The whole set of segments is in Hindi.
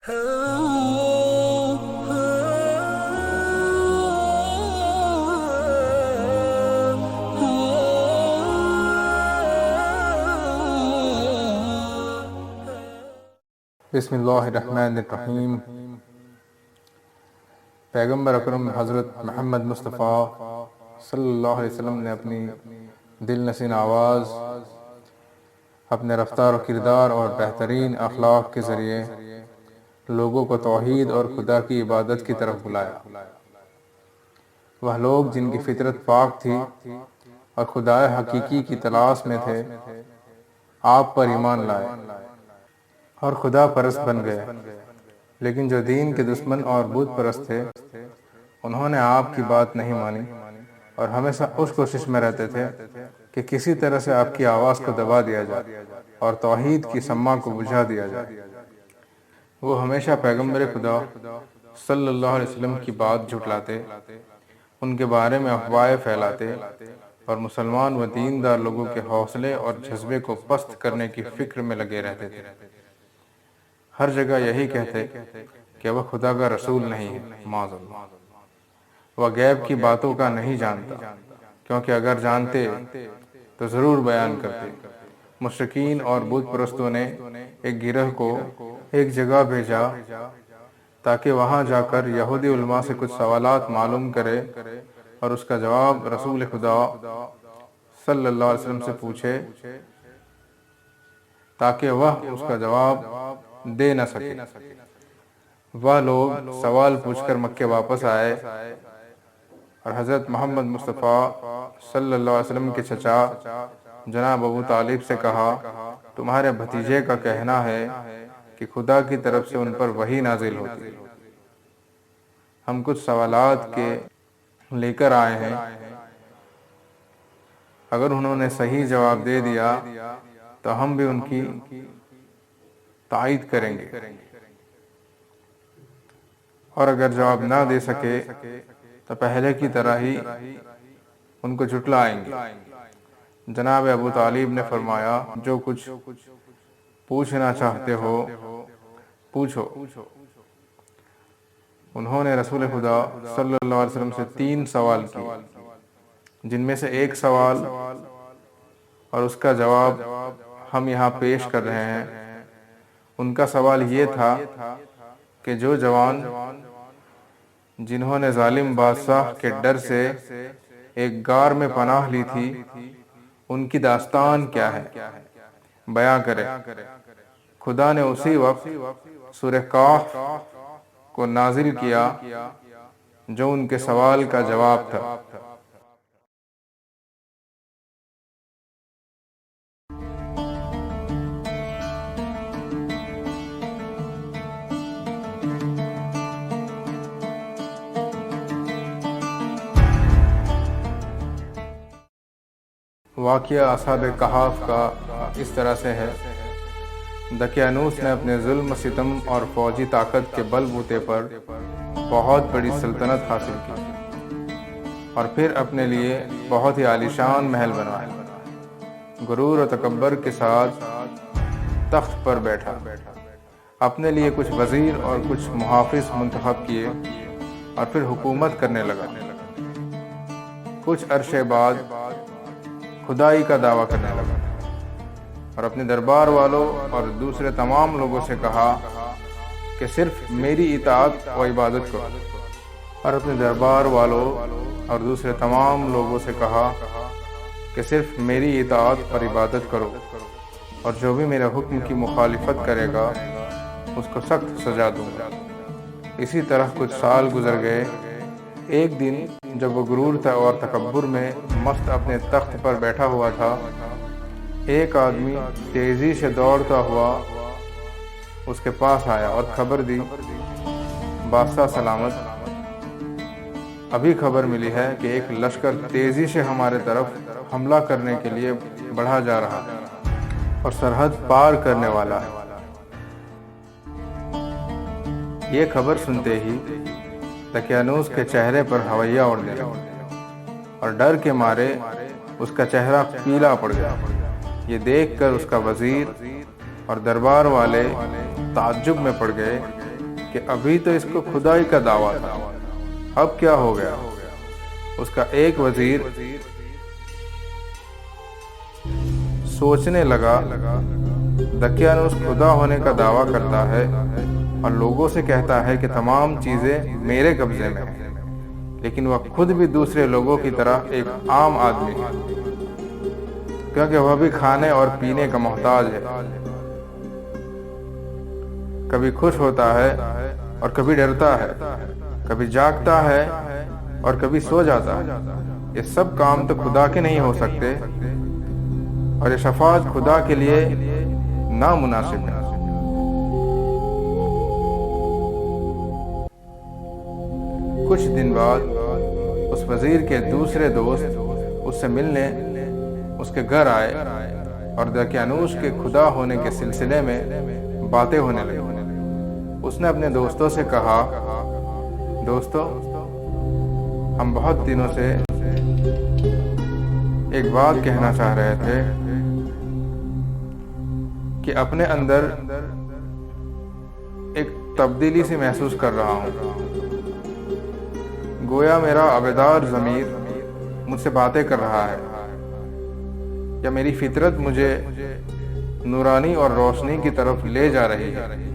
बिस्मिल्लाहिर्रहमानिर्रहीम। पैगम्बर अकरम हज़रत मोहम्मद मुस्तफ़ा सल्लल्लाहु अलैहि वसल्लम ने अपनी दिल नशीन आवाज़, अपने रफ्तार व किरदार और बेहतरीन अखलाक के ज़रिए लोगों को तौहीद और खुदा की इबादत की तरफ बुलाया। वह लोग जिनकी फ़ितरत पाक थी और खुदाए हकीकी की तलाश में थे, आप पर ईमान लाए और खुदा परस्त बन गए। लेकिन जो दीन के दुश्मन और बुत परस्त थे, उन्होंने आपकी बात नहीं मानी और हमेशा उस कोशिश में रहते थे कि किसी तरह से आपकी आवाज़ को दबा दिया जाए और तौहीद की सम्मा को बुझा दिया जाए। वो हमेशा पैगम्बर खुदा सल्लल्लाहु अलैहि वसल्लम की बात झुटलाते, उनके बारे में अफवाहें फैलाते और मुसलमान व दीनदार लोगों के हौसले और जज्बे को पस्त करने की फिक्र में लगे रहते थे। हर जगह यही कहते कि वह खुदा का रसूल नहीं है, माज़अल्लाह। वह गैब की बातों का नहीं जानता, क्योंकि अगर जानते तो ज़रूर बयान करते। मुशरिकीन और बुत परस्तों ने एक गिरोह को एक जगह भेजा ताकि वहां जाकर यहूदी उलमा से कुछ सवालात मालूम करे और उसका जवाब रसूल खुदा सल्लल्लाहु अलैहि वसल्लम से पूछे, ताकि वह उसका जवाब दे न सके। वह लोग सवाल पूछकर मक्के वापस आए और हज़रत मोहम्मद मुस्तफ़ा सल्लल्लाहु अलैहि वसल्लम के चचा जनाब अबू तालिब से कहा, तुम्हारे भतीजे का कहना है कि खुदा की तरफ से उन पर वही नाजिल होती है। हम कुछ सवालात के लेकर आए हैं, अगर उन्होंने सही जवाब दे दिया तो हम भी उनकी तायीद करेंगे, और अगर जवाब ना दे सके तो पहले की तरह ही उनको झुटलाएंगे। जनाब अबू तालिब ने फरमाया, जो कुछ पूछना चाहते हो पूछो। उन्होंने रसूल खुदा सल्लल्लाहु अलैहि वसल्लम से 3 सवाल किए, जिनमें से एक सवाल और उसका जवाब हम यहाँ पेश कर रहे हैं। उनका सवाल ये था कि जो जवान जिन्होंने जालिम बादशाह के डर से एक गार में पनाह ली थी, उनकी दास्तान क्या है, बयां करे। खुदा ने उसी वक्त सूरह काफ को नाजिल किया जो उनके सवाल का जवाब था। वाक़िया असहाब कहाफ का इस तरह से है। दकियानूस ने अपने जुल्म सितम और फौजी ताकत के बलबूते पर बहुत बड़ी सल्तनत हासिल की और फिर अपने लिए बहुत ही आलीशान महल बनवाए। गुरूर और तकब्बर के साथ तख्त पर बैठा, अपने लिए कुछ वजीर और कुछ मुहाफिज मुंतखब किए और फिर हुकूमत करने लगा। कुछ अरसे बाद खुदाई का दावा करने लगा और अपने दरबार वालों और दूसरे तमाम लोगों से कहा कि सिर्फ मेरी इताअत व इबादत करो। और अपने दरबार वालों और दूसरे तमाम लोगों से कहा कि सिर्फ मेरी इताअत और इबादत करो, और जो भी मेरे हुक्म की मुखालिफत करेगा उसको सख्त सजा दूंगा। इसी तरह कुछ साल गुजर गए। एक दिन जब वो गुरूर था और तकब्बुर में मस्त अपने तख्त पर बैठा हुआ था, एक आदमी तेजी से दौड़ता हुआ उसके पास आया और खबर दी, बादशाह सलामत, अभी खबर मिली है कि एक लश्कर तेजी से हमारे तरफ हमला करने के लिए बढ़ा जा रहा है और सरहद पार करने वाला है। ये खबर सुनते ही दकियानूस के चेहरे पर हवैया उड़ने लगी और डर के मारे उसका चेहरा पीला पड़ गया। ये देखकर उसका वजीर और दरबार वाले ताज्जुब में पड़ गए कि अभी तो इसको खुदाई का दावा था, अब क्या हो गया। उसका एक वजीर सोचने लगा, दकियानूस खुदा होने का दावा करता है और लोगों से कहता है कि तमाम चीजें मेरे कब्जे में हैं, लेकिन वह खुद भी दूसरे लोगों की तरह एक आम आदमी है, क्योंकि वह भी खाने और पीने का मोहताज है। कभी खुश होता है और कभी डरता है, कभी जागता है और कभी सो जाता है। ये सब काम तो खुदा के नहीं हो सकते और ये शफाअत खुदा के लिए नामुनासिब है। कुछ दिन बाद उस वजीर के दूसरे दोस्त उससे मिलने उसके घर आए और दकियानूस के खुदा होने के सिलसिले में बातें होने लगी। उसने अपने दोस्तों से कहा, दोस्तों, हम बहुत दिनों से एक बात कहना चाह रहे थे कि अपने अंदर एक तब्दीली सी महसूस कर रहा हूँ। गोया मेरा अबेदार ज़मीर मुझसे बातें कर रहा है, या मेरी फितरत मुझे नूरानी और रोशनी की तरफ ले जा रही है।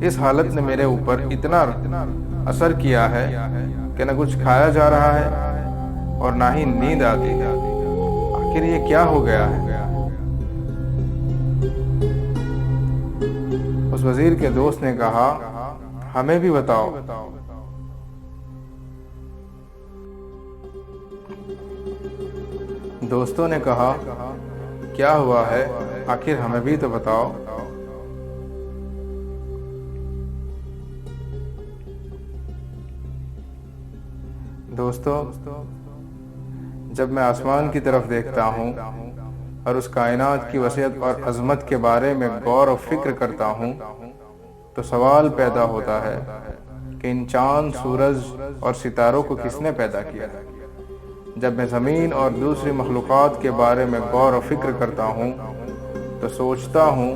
इस हालत ने मेरे ऊपर इतना असर किया है कि न कुछ खाया जा रहा है और ना ही नींद आती है। आखिर ये क्या हो गया है? उस वजीर के दोस्त ने कहा, हमें भी बताओ। दोस्तों ने कहा, क्या हुआ है, आखिर हमें भी तो बताओ। दोस्तों, जब मैं आसमान की तरफ देखता हूँ और उस कायनात की वसीयत और अजमत के बारे में गौर और फिक्र करता हूँ, तो सवाल पैदा होता है कि इन चांद, सूरज और सितारों को किसने पैदा किया। जब मैं ज़मीन और दूसरी मखलूक़ात के बारे में गौर और फिक्र करता हूँ, तो सोचता हूँ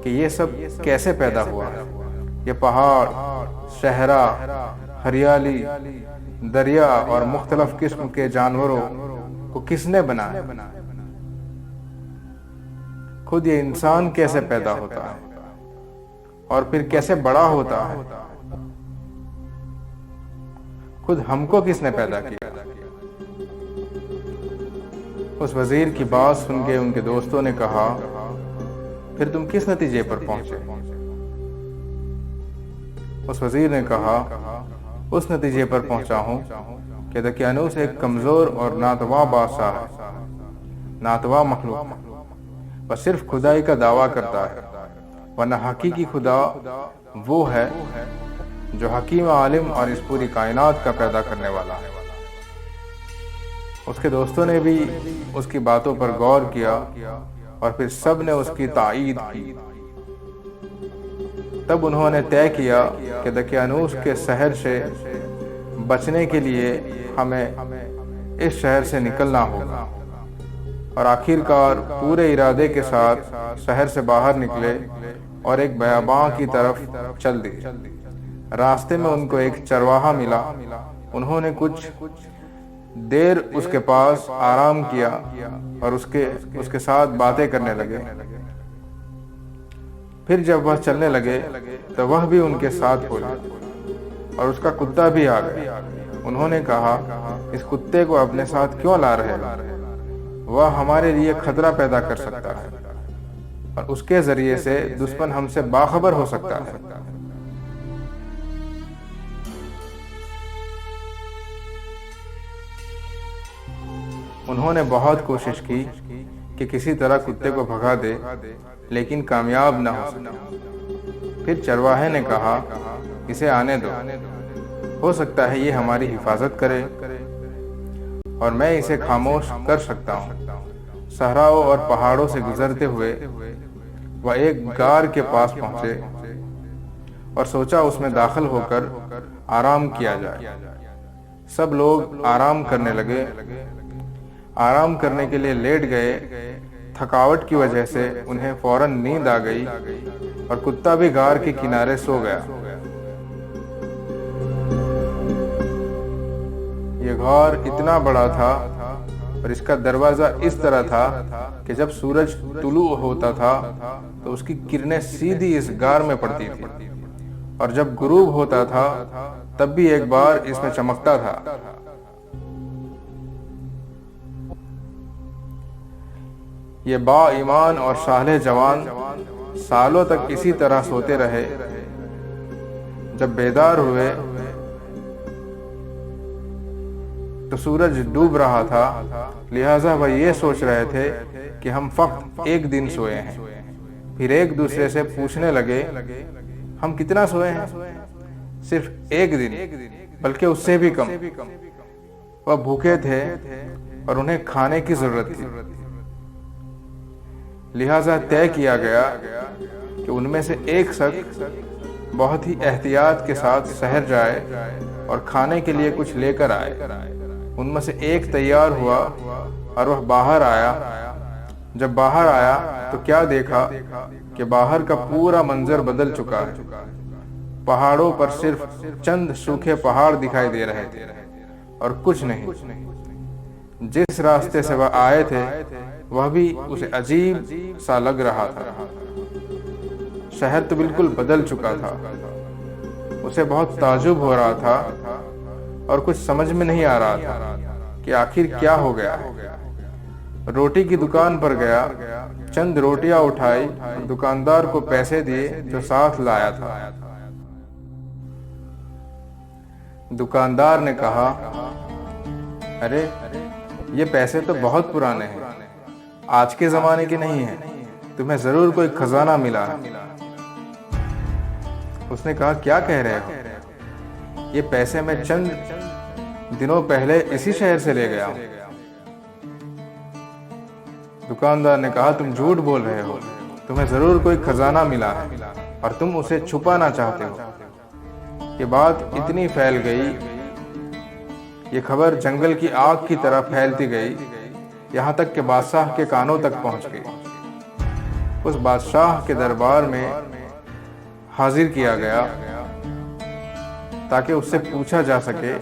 कि ये सब कैसे पैदा हुआ है। ये पहाड़, सहरा, हरियाली, दरिया और मुख्तलिफ किस्म के जानवरों को किसने बनाया। खुद ये इंसान कैसे पैदा होता है और फिर कैसे बड़ा होता है। खुद हमको किसने पैदा किया। उस वजीर की बात सुन के उनके दोस्तों ने कहा, फिर तुम किस नतीजे पर पहुंचे। उस वजीर ने कहा, उस नतीजे पर पहुंचा हूं कि दकियानूस एक कमजोर और नातवा बादशाह है, नातवा मखलूक, वह सिर्फ खुदाई का दावा करता है, वरना हकीकी खुदा वो है जो हकीम, आलिम और इस पूरी कायनात का पैदा करने वाला है। उसके दोस्तों ने भी उसकी बातों पर गौर किया और फिर सब ने उसकी ताईद की। तब उन्होंने तय किया कि दकियानूस के शहर से बचने के लिए हमें इस शहर से निकलना होगा। और आखिरकार पूरे इरादे के साथ शहर से बाहर निकले और एक बयाबां की तरफ चल दिए। रास्ते में उनको एक चरवाहा मिला। उन्होंने कुछ देर उसके पास आराम किया और उसके साथ बातें करने लगे। फिर जब वह चलने लगे तो वह भी उनके साथ हो गया और उसका कुत्ता भी आ गया। उन्होंने कहा, इस कुत्ते को अपने साथ क्यों ला रहे हैं? वह हमारे लिए खतरा पैदा कर सकता है और उसके जरिए से दुश्मन हमसे बाखबर हो सकता है। उन्होंने बहुत कोशिश की कि किसी तरह कुत्ते को भगा दे, लेकिन कामयाब न हो सके। फिर चरवाहे ने कहा, इसे आने दो, हो सकता है ये हमारी हिफाजत करे और मैं इसे खामोश कर सकता हूँ। सहराओं और पहाड़ों से गुजरते हुए वह एक गार के पास पहुंचे और सोचा उसमें दाखिल होकर आराम किया जाए। सब लोग आराम करने लगे। आराम करने के लिए लेट गए। थकावट की वजह से उन्हें फौरन नींद आ गई और कुत्ता भी गार के किनारे सो गया। यह गार इतना बड़ा था और इसका दरवाजा इस तरह था कि जब सूरज तुलू होता था तो उसकी किरणें सीधी इस गार में पड़ती थी, और जब गुरूब होता था तब भी एक बार इसमें चमकता था। ये बा ईमान और साले जवान सालों तक इसी तरह सोते रहे। जब बेदार हुए तो सूरज डूब रहा था, लिहाजा वह ये सोच रहे थे कि हम फक्त एक दिन सोए हैं। फिर एक दूसरे से पूछने लगे, हम कितना सोए हैं? सिर्फ एक दिन, बल्कि उससे भी कम। वह भूखे थे और उन्हें खाने की जरूरत थी, लिहाजा तय किया गया कि उनमें से एक शख्स बहुत ही एहतियात के साथ शहर जाए और खाने के लिए कुछ लेकर आए। उनमें से एक तैयार हुआ और वह बाहर आया। जब बाहर आया तो क्या देखा कि बाहर का पूरा मंजर बदल चुका है। पहाड़ों पर सिर्फ चंद सूखे पहाड़ दिखाई दे रहे थे और कुछ नहीं। जिस रास्ते से वह आए थे वह भी उसे अजीब सा लग रहा था। शहर तो बिल्कुल बदल चुका था। उसे बहुत ताजुब हो रहा था और कुछ समझ में नहीं आ रहा था कि आखिर क्या हो गया है। रोटी की दुकान पर गया, चंद रोटियां उठाई, दुकानदार को पैसे दिए जो साथ लाया था। दुकानदार ने कहा, अरे ये पैसे तो बहुत पुराने हैं, आज के जमाने के नहीं हैं, तुम्हें जरूर कोई खजाना मिला है। उसने कहा, क्या कह रहे हो? ये पैसे मैं चंद दिनों पहले इसी शहर से ले गया हूं। दुकानदार ने कहा, तुम झूठ बोल रहे हो, तुम्हें जरूर कोई खजाना मिला है और तुम उसे छुपाना चाहते हो। ये बात इतनी फैल गई, ये खबर जंगल की आग की तरह फैलती गई, यहाँ तक कि बादशाह के कानों तक पहुंच गई। उस बादशाह के दरबार में हाजिर किया गया ताकि उससे पूछा जा सके,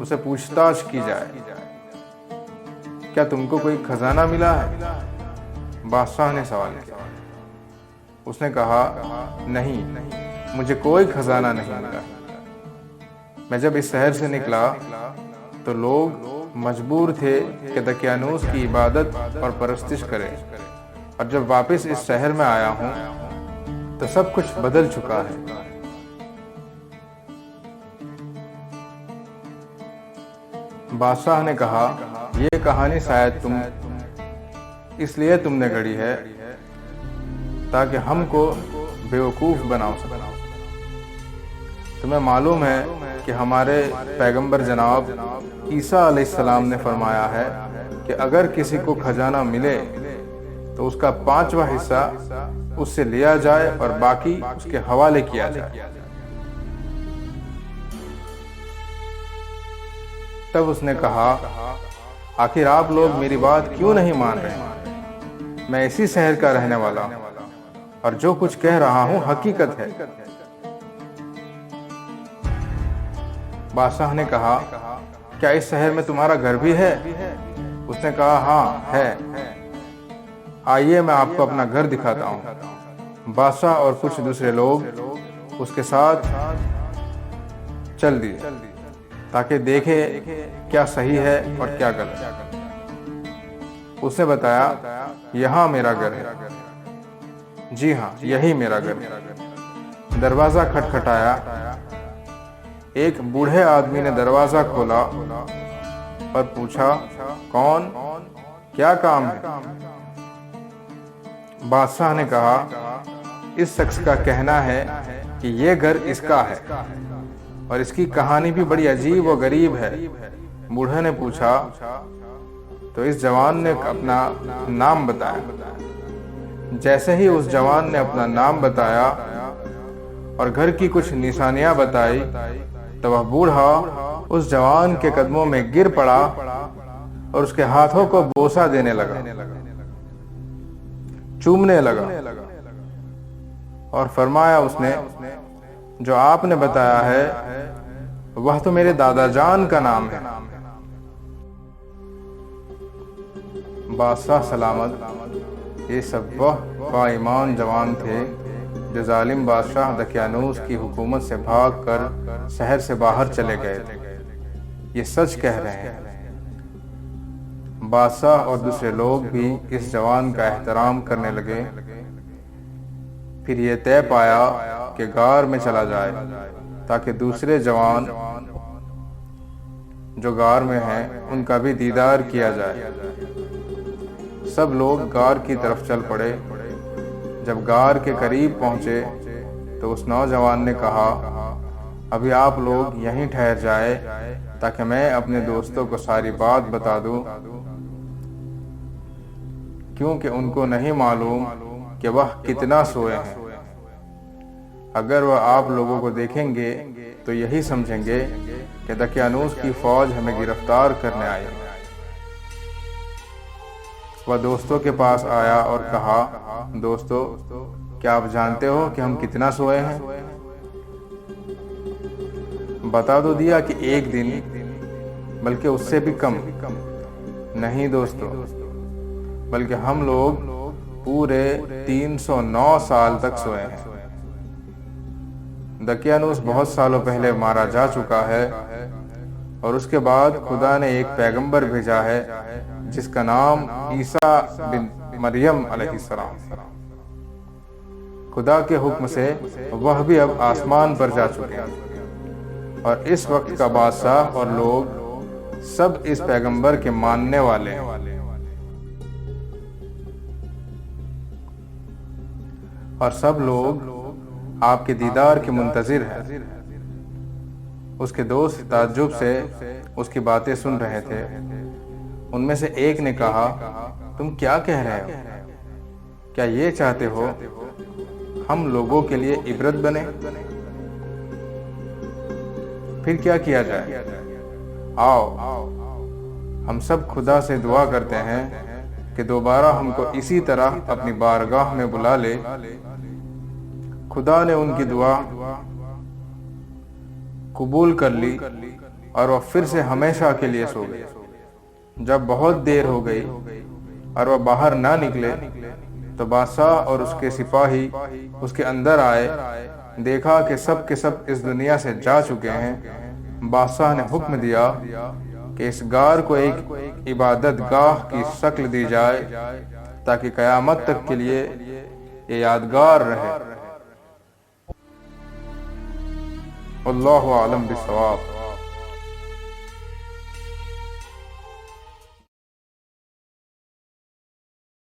उसे पूछताछ की जाए, क्या तुमको कोई खजाना मिला है? बादशाह ने सवाल किया। उसने कहा, नहीं, मुझे कोई खजाना नहीं मिला। मैं जब इस शहर से निकला तो लोग मजबूर थे कि दकियानूस की इबादत और परस्तिश करें, और जब वापस इस शहर में आया हूं तो सब कुछ बदल चुका है। बादशाह ने कहा, यह कहानी शायद इसलिए तुमने गढ़ी है ताकि हमको बेवकूफ बनाओ सको। तुम्हें मालूम है कि हमारे पैगंबर जनाब ईसा अलैहिस्सलाम ने फरमाया है कि अगर किसी को खजाना मिले तो उसका 5वां हिस्सा उससे लिया जाए और बाकी उसके हवाले किया जाए। तब उसने कहा, आखिर आप लोग मेरी बात क्यों नहीं मान रहे? मैं इसी शहर का रहने वाला हूं और जो कुछ कह रहा हूं हकीकत है। बादशाह ने कहा, क्या इस शहर में तुम्हारा घर भी है? उसने कहा, हाँ है। आइए मैं आपको अपना घर दिखाता हूँ। बादशाह और कुछ दूसरे लोग उसके साथ चल दिए ताकि देखे क्या सही है और क्या गलत। उसने बताया, यहाँ मेरा घर है। जी हाँ, यही मेरा घर है। दरवाजा खटखटाया। एक बूढ़े आदमी ने दरवाजा खोला और पूछा, कौन, क्या काम है? बादशाह ने कहा, इस शख्स का कहना है कि ये घर इसका है और इसकी कहानी भी बड़ी अजीब और गरीब है। बूढ़े ने पूछा तो इस जवान ने अपना नाम बताया। जैसे ही उस जवान ने अपना नाम बताया और घर की कुछ निशानियां बताई तो वह बूढ़ा उस जवान के कदमों में गिर पड़ा और उसके हाथों को बोसा देने लगा, चूमने लगा। और फरमाया उसने, जो आपने बताया है वह तो मेरे दादा जान का नाम है। बादशाह सलामत ये सब वह बाईमान जवान थे जो जालिम बादशाह दकियानूस की हुकूमत से भागकर शहर से बाहर चले गए थे। ये सच कह रहे हैं। बादशाह और दूसरे लोग भी इस जवान का एहतराम करने लगे। फिर ये तय पाया कि गार में चला जाए ताकि दूसरे जवान जो गार में हैं उनका भी दीदार किया जाए। सब लोग गार की तरफ चल पड़े। जब गार के करीब पहुंचे तो उस नौजवान ने कहा, अभी आप लोग यहीं ठहर जाए ताकि मैं अपने दोस्तों को सारी बात बता दूं, क्योंकि उनको नहीं मालूम कि वह कितना सोए हैं। अगर वह आप लोगों को देखेंगे तो यही समझेंगे कि दकियानूस की फौज हमें गिरफ्तार करने आई है। वह दोस्तों के पास आया और कहा, दोस्तों, क्या आप जानते हो कि हम कितना सोए हैं? बता तो दिया कि एक दिन, बल्कि उससे भी कम। नहीं दोस्तों, बल्कि हम लोग पूरे 309 साल तक सोए हैं। दकियानूस बहुत सालों पहले मारा जा चुका है और उसके बाद खुदा ने एक पैगंबर भेजा है जिसका नाम ईसा बिन मरियम अलैहिस्सलाम। खुदा के हुक्म से वह भी अब आसमान पर जा चुके हैं और इस वक्त का बादशाह और लोग सब इस पैगंबर के मानने वाले हैं। और सब लोग आपके दीदार के मुंतजिर हैं। उसके दोस्त ताज्जुब से उसकी बातें सुन रहे थे। उनमें से एक ने कहा, तुम क्या कह रहे हो? क्या ये चाहते हो हम लोगों के लिए इबरत बने? फिर क्या किया जाए? आओ हम सब खुदा से दुआ करते हैं कि दोबारा हमको इसी तरह अपनी बारगाह में बुला ले। खुदा ने उनकी दुआ कबूल कर ली और वह फिर से हमेशा के लिए सो गए। जब बहुत देर हो गई और वह बाहर ना निकले तो बादशाह और उसके सिपाही उसके अंदर आए। देखा कि सब के सब इस दुनिया से जा चुके हैं। बादशाह ने हुक्म दिया कि इस गार को एक इबादत गाह की शक्ल दी जाए ताकि कयामत तक के लिए ये यादगार रहे। अल्लाहु आलम बिस्सवाब।